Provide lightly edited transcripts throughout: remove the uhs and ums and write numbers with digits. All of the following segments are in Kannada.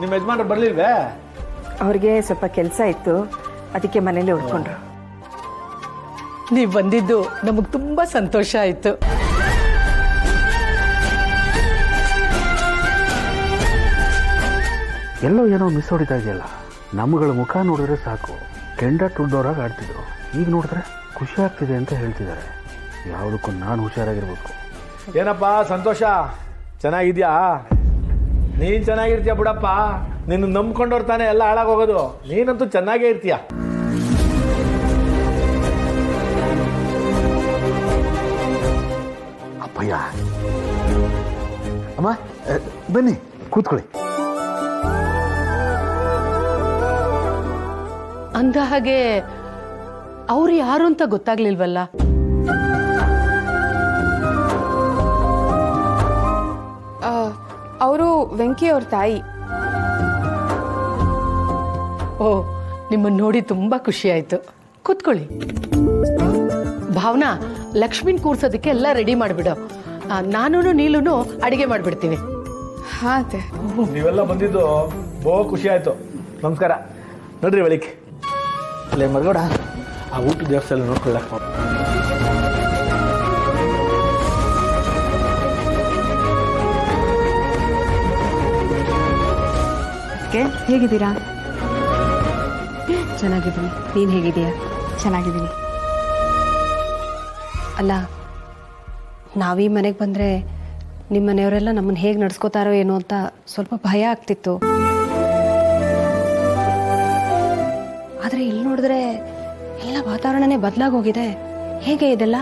ನಿಮ್ಮ ಯಜಮಾನ್ರು ಬರ್ಲಿಲ್ವೇ? ಅವ್ರಿಗೆ ಸ್ವಲ್ಪ ಕೆಲಸ ಇತ್ತು, ಅದಕ್ಕೆ ಮನೇಲಿ ಉಳ್ಕೊಂಡ್ರು. ನೀವು ಬಂದಿದ್ದು ನಮಗೆ ತುಂಬ ಸಂತೋಷ ಆಯಿತು. ಎಲ್ಲೋ ಏನೋ ಮಿಸ್ ಹೊಡಿತಾ ಇದೆಯಲ್ಲ. ನಮ್ಮಗಳ ಮುಖ ನೋಡಿದ್ರೆ ಸಾಕು, ಕೆಂಡ ತುಳ್ದವ್ರಾಗ ಆಡ್ತಿದ್ರು. ಈಗ ನೋಡಿದ್ರೆ ಖುಷಿ ಆಗ್ತಿದೆ ಅಂತ ಹೇಳ್ತಿದ್ದಾರೆ. ಯಾವುದಕ್ಕೂ ನಾನು ಹುಷಾರಾಗಿರ್ಬೇಕು. ಏನಪ್ಪ ಸಂತೋಷ, ಚೆನ್ನಾಗಿದ್ಯಾ? ನೀನು ಚೆನ್ನಾಗಿರ್ತೀಯ ಬಿಡಪ್ಪ. ನಿನ್ನ ನಂಬ್ಕೊಂಡವ್ರು ತಾನೇ ಎಲ್ಲ ಹಾಳಾಗೋಗೋದು. ನೀನಂತೂ ಚೆನ್ನಾಗೇ ಇರ್ತೀಯ. ಅಪ್ಪಯ್ಯ, ಅಮ್ಮ ಬನ್ನಿ ಕೂತ್ಕೊಳ್ಳಿ. ಅಂದ ಹಾಗೆ ಅವ್ರು ಯಾರು ಅಂತ ಗೊತ್ತಾಗ್ಲಿಲ್ವಲ್ಲ? ಅವರು ವೆಂಕಿ ಅವ್ರ ತಾಯಿ. ಓ, ನಿಮ್ಮನ್ನು ನೋಡಿ ತುಂಬಾ ಖುಷಿ ಆಯ್ತು. ಕೂತ್ಕೊಳ್ಳಿ. ಭಾವನಾ, ಲಕ್ಷ್ಮಿನ್ ಕೂರ್ಸೋದಕ್ಕೆ ಎಲ್ಲ ರೆಡಿ ಮಾಡಿಬಿಡು. ನಾನು ನೀಲುನು ಅಡಿಗೆ ಮಾಡಿಬಿಡ್ತೀವಿ. ಹಾ ಅತ್ತೆ. ನೀವೆಲ್ಲ ಬಂದಿದ್ದು ಬಹು ಖುಷಿ ಆಯಿತು. ನಮಸ್ಕಾರ. ನೋಡ್ರಿ ಬೆಳಿಗ್ಗೆ ಅಲ್ಲೇ ಮರ್ಗೋಡ ಆ ಊಟ ದೇವಸ್ಥಾನ ನೋಡ್ಕೊಳ್ಳ. ಹೇಗಿದ್ದೀರಾ? ಚೆನ್ನಾಗಿದ್ದೀನಿ. ನೀನು ಹೇಗಿದೀಯಾ? ಚೆನ್ನಾಗಿದ್ದೀನಿ. ಅಲ್ಲ, ನಾವೀ ಮನೆಗೆ ಬಂದರೆ ನಿಮ್ಮ ಮನೆಯವರೆಲ್ಲ ನಮ್ಮನ್ನು ಹೇಗೆ ನಡ್ಸ್ಕೋತಾರೋ ಏನೋ ಅಂತ ಸ್ವಲ್ಪ ಭಯ ಆಗ್ತಿತ್ತು. ಆದರೆ ಇಲ್ಲಿ ನೋಡಿದ್ರೆ ಎಲ್ಲ ವಾತಾವರಣನೇ ಬದಲಾಗೋಗಿದೆ. ಹೇಗೆ ಇದೆಲ್ಲ?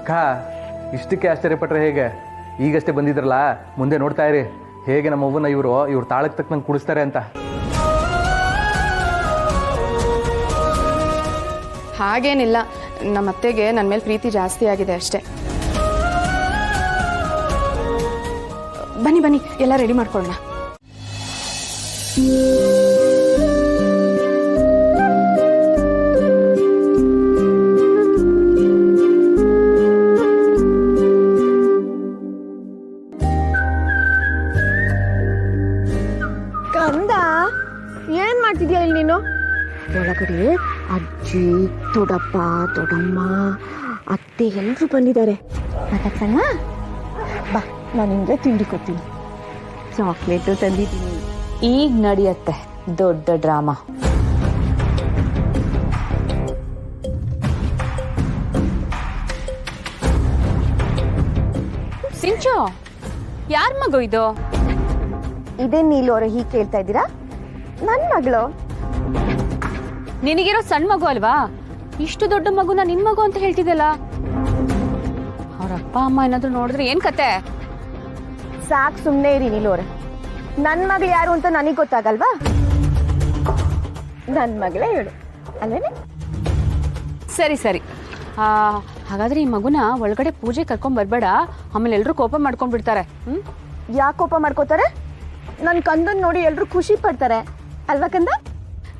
ಅಕ್ಕ, ಇಷ್ಟಕ್ಕೆ ಆಶ್ಚರ್ಯಪಟ್ರೆ ಹೇಗೆ? ಈಗಷ್ಟೇ ಬಂದಿದ್ರಲ್ಲ, ಮುಂದೆ ನೋಡ್ತಾ ಇರಿ ಹೇಗೆ ನಮ್ಮ ಅವ್ವನ ಇವ್ರು ತಾಳಕ್ಕೆ ತಕ್ಕಂಗೆ ಕುಡಿಸ್ತಾರೆ ಅಂತ. ಹಾಗೇನಿಲ್ಲ, ನಮ್ಮ ಅತ್ತೆಗೆ ನನ್ನ ಮೇಲೆ ಪ್ರೀತಿ ಜಾಸ್ತಿ ಆಗಿದೆ ಅಷ್ಟೇ. ಬನ್ನಿ ಬನ್ನಿ, ಎಲ್ಲ ರೆಡಿ ಮಾಡ್ಕೊಳ್ಳೋಣ. ಕಂದ, ಏನ್ ಮಾಡ್ತಿದ್ಯಾ ಇಲ್ಲಿ ನೀನು? ಒಳಗಡೆ ಅಜ್ಜಿ, ದೊಡ್ಡಪ್ಪ, ದೊಡ್ಡಮ್ಮ, ಅತ್ತೆ ಎಲ್ಲರೂ ಬಂದಿದ್ದಾರೆ. ಮಾತಾಡ್ಸೋಣ ಬಾ, ನಾನು ನಿಂಗೆ ತಿಂಡಿ ಕೊಡ್ತೀನಿ. ಚಾಕ್ಲೇಟು ತಂದಿದ್ದೀನಿ. ಈಗ ನಡೆಯತ್ತೆ ದೊಡ್ಡ ಡ್ರಾಮಾ. ಸಿಂಚು, ಯಾರ ಮಗು ಇದು? ಇದೇ ನೀಲು ಅವರು ಹೀಗೆ ಕೇಳ್ತಾ ಇದ್ದೀರಾ? ನನ್ನ ಮಗಳು. ನಿನಗಿರೋ ಸಣ್ಣ ಮಗು ಅಲ್ವಾ? ಇಷ್ಟು ದೊಡ್ಡ ಮಗುನ ನಿನ್ ಮಗು ಅಂತ ಹೇಳ್ತಿದ್ದಲ್ಲ. ಅವ್ರ ಅಪ್ಪ ಅಮ್ಮ ಏನಾದ್ರು ನೋಡಿದ್ರೆ ಏನ್ ಕತೆ? ಸಾಕು, ಸುಮ್ಮನೆ ಇರಿ ನೀಲು ಅವ್ರೆ. ನನ್ನ ಮಗಳು ಯಾರು ಅಂತ ನನಗೆ ಗೊತ್ತಾಗಲ್ವಾ? ನನ್ನ ಮಗಳೇ ಹೇಳು ಅಲ್ಲೇನೆ. ಸರಿ ಸರಿ, ಹಾಗಾದ್ರೆ ಈ ಮಗುನ ಒಳಗಡೆ ಪೂಜೆ ಕರ್ಕೊಂಡ್ ಬರ್ಬೇಡ, ಆಮೇಲೆ ಎಲ್ರು ಕೋಪ ಮಾಡ್ಕೊಂಡ್ ಬಿಡ್ತಾರೆ. ಯಾಕೆ ಕೋಪ ಮಾಡ್ಕೋತಾರೆ? ನನ್ನ ಕಂದನ್ ನೋಡಿ ಎಲ್ರು ಖುಷಿ ಪಡ್ತಾರೆ ಅಲ್ವಾ ಕಂದ?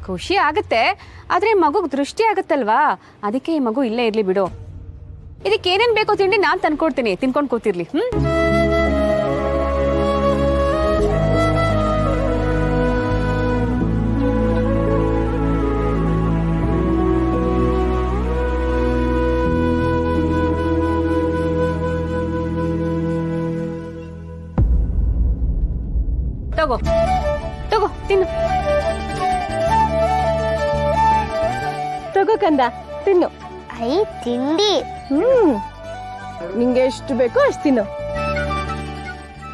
ಖುಷಿ ಆಗತ್ತೆ, ಆದ್ರೆ ಮಗುಗ್ ದೃಷ್ಟಿ ಆಗತ್ತಲ್ವಾ? ಅದಕ್ಕೆ ಈ ಮಗು ಇಲ್ಲೇ ಇರ್ಲಿ ಬಿಡು. ಇದಕ್ಕೆ ಏನೇನ್ ಬೇಕೋ ತಿಂಡಿ ನಾನ್ ತಂದ್ಕೊಡ್ತೀನಿ, ತಿನ್ಕೊಂಡ್ ಕೂತಿರ್ಲಿ. ತಗೋ ತಗೋ, ತಿನ್ನು. ತಗೋ ಕಂದ, ತಿನ್ನು. ಐ ತಿಂಡಿ. ನಿಂಗೆ ಎಷ್ಟು ಬೇಕೋ ಅಷ್ಟು ತಿನ್ನು.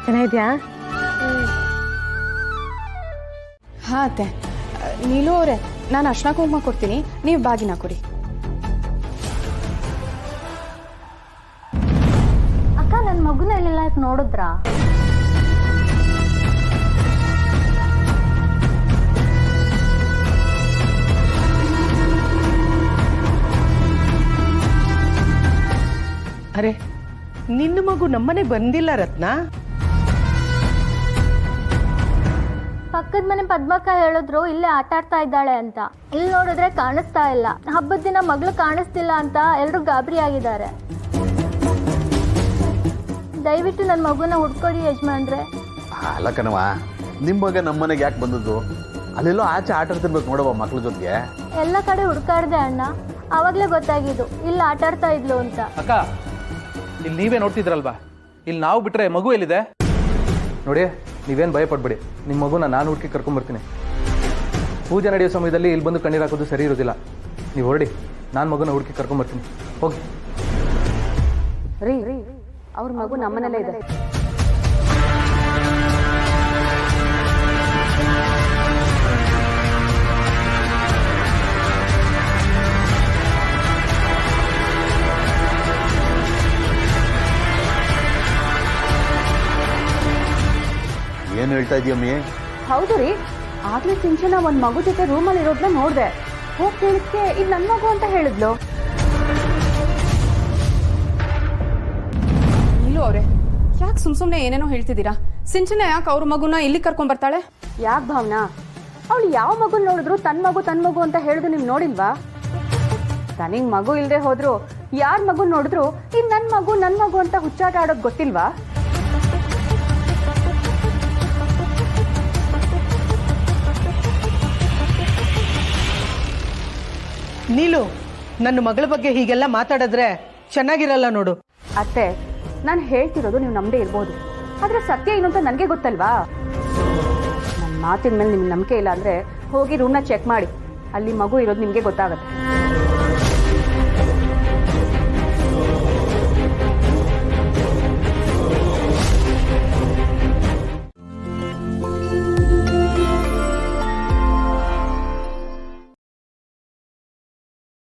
ಚೆನ್ನಾಗಿದ್ಯಾ? ಹಾ ಅತ್ತೆ. ನೀಲು ಅವರೇ, ನಾನು ಅರ್ಶಿನ ಕುಂಕುಮ ಕೊಡ್ತೀನಿ, ನೀವು ಬಾಗಿನ ಕೊಡಿ. ಅಕ್ಕ, ನನ್ನ ಮಗುನ ಇಲ್ಲೆಲ್ಲ ನೋಡಿದ್ರಾ? ಅರೆ, ನಿನ್ನ ಮಗು ನಮ್ಮನೆಗೆ ಬಂದಿಲ್ಲ ರತ್ನ? ಪಕ್ಕದ ಮನೆ ಪದ್ಮಕ್ಕ ಹೇಳಿದ್ರು ಇಲ್ಲೇ ಆಟ ಆಡ್ತಾ ಇದ್ದಾಳೆ ಅಂತ. ಇಲ್ಲಿ ನೋಡಿದ್ರೆ ಕಾಣಿಸ್ತಾ ಇಲ್ಲ. ಹಬ್ಬದ ದಿನ ಮಗಳು ಕಾಣಿಸ್ತಿಲ್ಲ ಅಂತ ಎಲ್ಲರೂ ಗಾಬರಿ ಆಗಿದ್ದಾರೆ. ದಯವಿಟ್ಟು ನನ್ನ ಮಗುನ ಹುಡ್ಕೊಡಿ ಯಜಮಾನ್ರೆ. ಅಲ್ಲ ಕಣವ, ನಿಮ್ಮ ಮಗ ನಮ್ಮ ಮನೆಗೆ ಯಾಕೆ ಬಂದದ್ದು? ಅಲ್ಲೆಲ್ಲೋ ಆಚೆ ಆಟ ಆಡ್ತಿರ್ಬೇಕು ನೋಡವ ಮಕ್ಳ ಜೊತೆಗೆ. ಎಲ್ಲ ಕಡೆ ಹುಡ್ಕಾಡ್ದೆ ಅಣ್ಣ, ಆವಾಗಲೇ ಗೊತ್ತಾಗಿದ್ದು ಇಲ್ಲಿ ಆಟ ಆಡ್ತಾ ಇದ್ಲು ಅಂತ. ಅಕ್ಕ, ಇಲ್ಲಿ ನೀವೇ ನೋಡ್ತಿದ್ರಲ್ವಾ, ಇಲ್ಲಿ ನಾವು ಬಿಟ್ರೆ ಮಗು ಎಲ್ಲಿದೆ ನೋಡಿ. ನೀವೇನು ಭಯ ಪಡ್ಬೇಡಿ, ನಿಮ್ಮ ಮಗುನ ನಾನು ಹುಡುಕಿ ಕರ್ಕೊಂಬರ್ತೀನಿ. ಪೂಜೆ ನಡೆಯೋ ಸಮಯದಲ್ಲಿ ಇಲ್ಲಿ ಬಂದು ಕಣ್ಣೀರು ಹಾಕೋದು ಸರಿ ಇರೋದಿಲ್ಲ. ನೀವು ಹೊರಡಿ, ನಾನು ಮಗುನ ಹುಡುಕಿ ಕರ್ಕೊಂಬರ್ತೀನಿ. ಹೋಗಿ. ರೀ ಅವ್ರ ಮಗು ನಮ್ಮನೆಲ್ಲೇ ಇದೆ. ಏನು ಹೇಳ್ತಾ ಇದೀಯಮ್ಮಿ? ಹೌದು ರೀ, ಆಗ್ಲೇ ಸಿಂಚನ ಒಂದ್ ಮಗು ಜೊತೆ ರೂಮಲ್ಲಿ ಇರೋದ್ನ ನೋಡ್ದೆ. ಹೋಗಿ ಕೇಳಿದ್ಕೆ ಇದು ನನ್ ಮಗು ಅಂತ ಹೇಳಿದ್ಲು. ನೀಲು ಅವರೇ, ಯಾಕೆ ಸುಮ್ಮನೆ ಏನೇನೋ ಹೇಳ್ತಿದ್ದೀರಾ? ಸಿಂಚನ ಯಾಕೆ ಅವ್ರ ಮಗುನ ಇಲ್ಲಿ ಕರ್ಕೊಂಡ್ ಬರ್ತಾಳೆ? ಯಾಕೆ ಭಾವನಾ, ಅವಳು ಯಾವ ಮಗು ನೋಡಿದ್ರು ತನ್ನ ಮಗು ಅಂತ ಹೇಳುದು ನೀವು ನೋಡಿಲ್ವಾ? ತನಿಗ್ ಮಗು ಇಲ್ಲದೆ ಹೋದ್ರು ಯಾರ ಮಗು ನೋಡಿದ್ರು ಇದು ನನ್ ಮಗು ಅಂತ ಹುಚ್ಚಾಟ ಆಡೋದು ಗೊತ್ತಿಲ್ವಾ? ನೀಲು, ನನ್ನ ಮಗಳ ಬಗ್ಗೆ ಹೀಗೆಲ್ಲ ಮಾತಾಡಿದ್ರೆ ಚೆನ್ನಾಗಿರಲ್ಲ ನೋಡು. ಅತ್ತೆ, ನಾನು ಹೇಳ್ತಿರೋದು ನೀವು ನಂಬದೇ ಇರ್ಬೋದು, ಆದ್ರೆ ಸತ್ಯ ಏನು ಅಂತ ನನಗೆ ಗೊತ್ತಲ್ವಾ? ನನ್ನ ಮಾತಿನ ಮೇಲೆ ನಿಮ್ಗೆ ನಂಬಿಕೆ ಇಲ್ಲ ಅಂದ್ರೆ ಹೋಗಿ ರೂಮ್ನ ಚೆಕ್ ಮಾಡಿ, ಅಲ್ಲಿ ಮಗು ಇರೋದು ನಿಮಗೆ ಗೊತ್ತಾಗುತ್ತೆ.